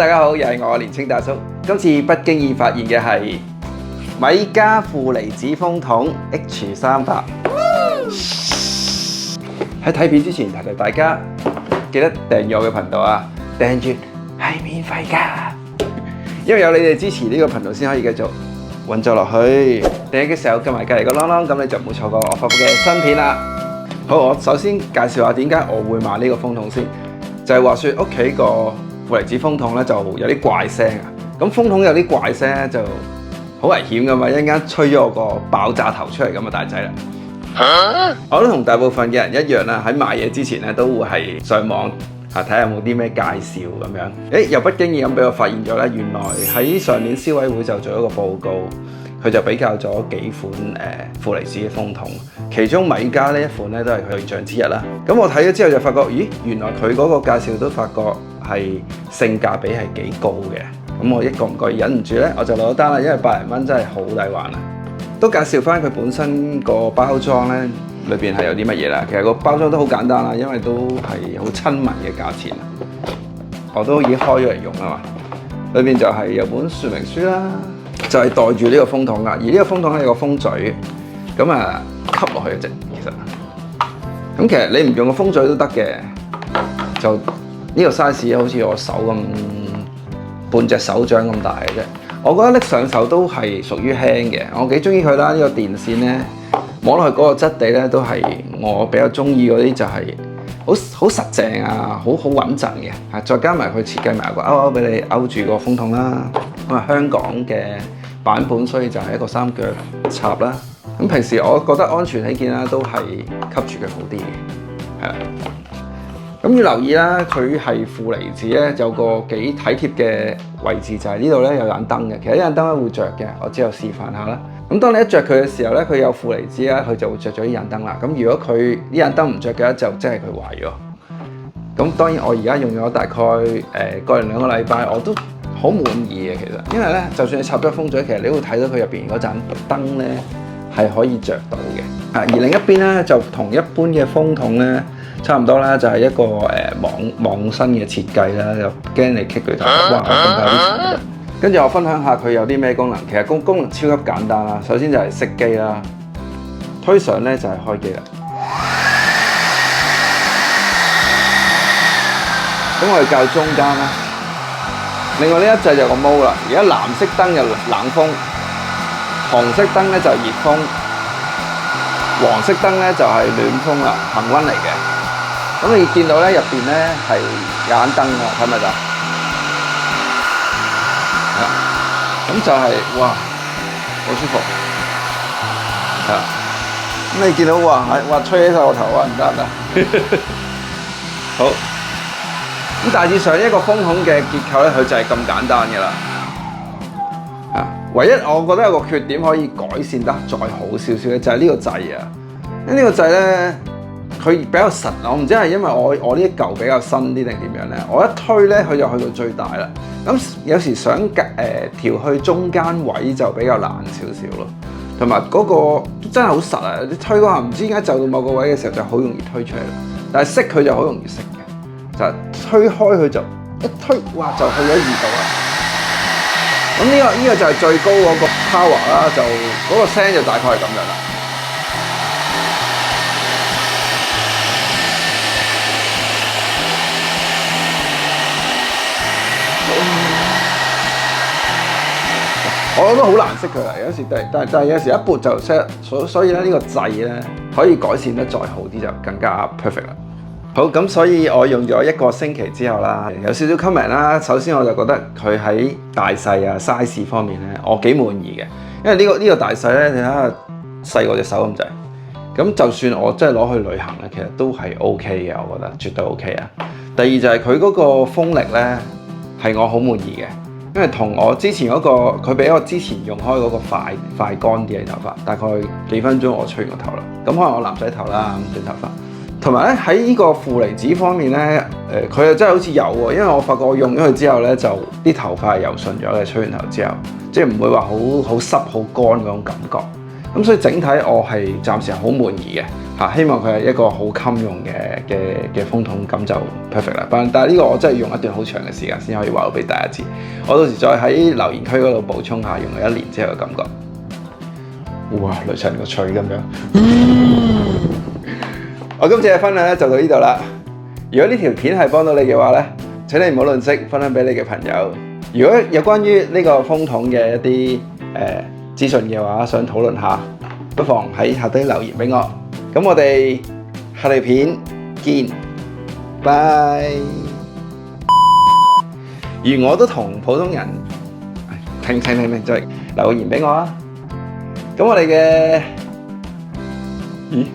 大家好，又係我年青大叔。今次不經意發現嘅係米家負離子風筒 H300。喺睇片之前提提大家，記得訂閱我嘅頻道啊！訂閱係免費㗎，因為有你哋支持，呢個頻道先可以繼續運作落去。訂閱嘅時候撳埋隔離個啷啷，咁你就唔會錯過我發布嘅新片啦。好，我首先介紹下點解我會買呢個風筒先，就係話說屋企個負離子風筒咧就有啲怪聲啊。咁風筒有啲怪聲咧就好危險噶嘛，一陣間吹咗我個爆炸頭出嚟咁啊大仔啦！我都同大部分嘅人一樣啦，喺買嘢之前咧都會係上網睇下有冇啲咩介紹咁樣。又不經意咁俾我發現咗咧，原來喺上年消委會就做一個報告，佢就比較咗幾款負離子嘅風筒，其中米家呢一款咧都係佢對象之一啦。咁我睇咗之後就發覺，咦，原來佢嗰個介紹都發覺係性價比係幾高嘅。咁我一個唔覺意忍唔住咧，我就攞咗單啦，因為100零蚊真係好抵玩啊！都介紹翻佢本身個包裝咧，裏邊係有啲乜嘢啦。其實個包裝都好簡單啦，因為都係好親民嘅價錢。我都已經開咗嚟用啦嘛。裏邊就係有本說明書啦，就係袋住呢個風筒噶。而呢個風筒係有個風嘴，咁啊吸落去嘅啫。其實你唔用個風嘴都得嘅，就呢個 size 好似我手咁，半隻手掌咁大嘅啫。我覺得拎上手都係屬於輕嘅，我幾中意佢啦。呢個電線咧，摸落去嗰個質地咧都係我比較中意嗰啲，就係好實淨啊，好穩陣嘅。再加埋佢設計埋個勾俾你勾住個風筒啦。咁啊香港嘅版本，所以就係一個三腳插啦。咁平時我覺得安全起見啦，都係吸住佢好啲嘅，係啦。咁要留意啦，佢係負離子咧，有個幾體貼嘅位置，就係呢度咧有盞燈嘅。其實呢盞燈咧會着嘅，我之後示範下啦。咁當你一着佢嘅時候咧，佢有負離子咧，佢就會着咗呢盞燈啦。咁如果佢呢盞燈唔着嘅，就即係佢壞咗。咁當然我而家用咗大概個零2個禮拜，我都好滿意嘅其實，因為咧就算你插咗風嘴，其實你會睇到佢入邊嗰盞燈咧係可以着到嘅。而另一邊咧就同一般嘅風筒咧差唔多啦，就係一個網身嘅設計啦，又驚你棘佢頭，哇咁大啲錢。跟住我分享下佢有啲咩功能，其實功能超級簡單啦。首先就係熄機啦，推上咧就係開機啦。咁我哋較中間啦。另外呢一掣就有個毛啦，而家藍色燈就冷風，紅色燈咧就熱風，黃色燈咧就係暖風啦，恆溫嚟嘅。咁你見到咧入邊咧係有盞燈㗎，睇咪就？係啦，咁就係哇，好舒服。係啦，咁你見到哇吹起晒個頭啊，唔得唔得。好，咁大致上一個風筒嘅結構咧，佢就係咁簡單嘅啦。唯一我覺得有個缺點可以改善得再好少少嘅，就係呢個掣啊。因為呢個掣咧，佢比較實，我唔知係因為我呢一嚿比較新啲定點樣咧。我一推咧，佢就去到最大啦。咁有時想調去中間位就比較難少少咯。同埋嗰個真係好實啊！你推嗰下唔知點解就到某個位嘅時候就好容易推出嚟啦。但係熄佢就好容易熄嘅，就係推開佢就一推，哇就去咗2度啦。咁呢個就係最高嗰個 power 啦，就嗰個聲就大概係咁樣啦。我覺得好難熄佢啦，有時但係有時一撥就熄，所以咧呢個掣咧可以改善得再好啲就更加 perfect 啦。好，咁所以我用咗1個星期之後啦，有少少 comment 啦。首先我就覺得佢喺大細啊 size 方面咧，我幾滿意嘅，因為呢個大細咧，你睇下細過隻手咁滯。咁就算我真係攞去旅行咧，其實都係 OK 嘅，我覺得絕對 OK 啊。第二就係佢嗰個風力咧係我好滿意嘅。因為同我之前嗰個，佢比我之前用開嗰個快乾啲嘅頭髮，大概幾分鐘我吹完個頭啦。咁可能我男仔頭啦，短頭髮。同埋咧喺呢個負離子方面咧，佢又真係好似有喎，因為我發覺我用咗佢之後咧，就啲頭髮係柔順咗嘅，吹完頭之後，即係唔會話好濕好乾嗰種感覺。咁所以整體我係暫時係好滿意嘅嚇，希望佢係一個好襟用嘅風筒，咁就 perfect 啦。但係呢個我真係用一段好長嘅時間先可以話到俾大家知。我到時再喺留言區嗰度補充下用咗1年之後嘅感覺。哇！雷神個錘咁樣。我今次嘅分享咧就到呢度啦。如果呢條片係幫到你嘅話咧，請你唔好吝嗇分享俾你嘅朋友。如果有關於呢個風筒嘅一啲資訊嘅話，想討論下，不妨喺下底留言俾我。咁我哋下條片見，拜。而我都同普通人，停，再留言俾我啊！咁我哋嘅，咦？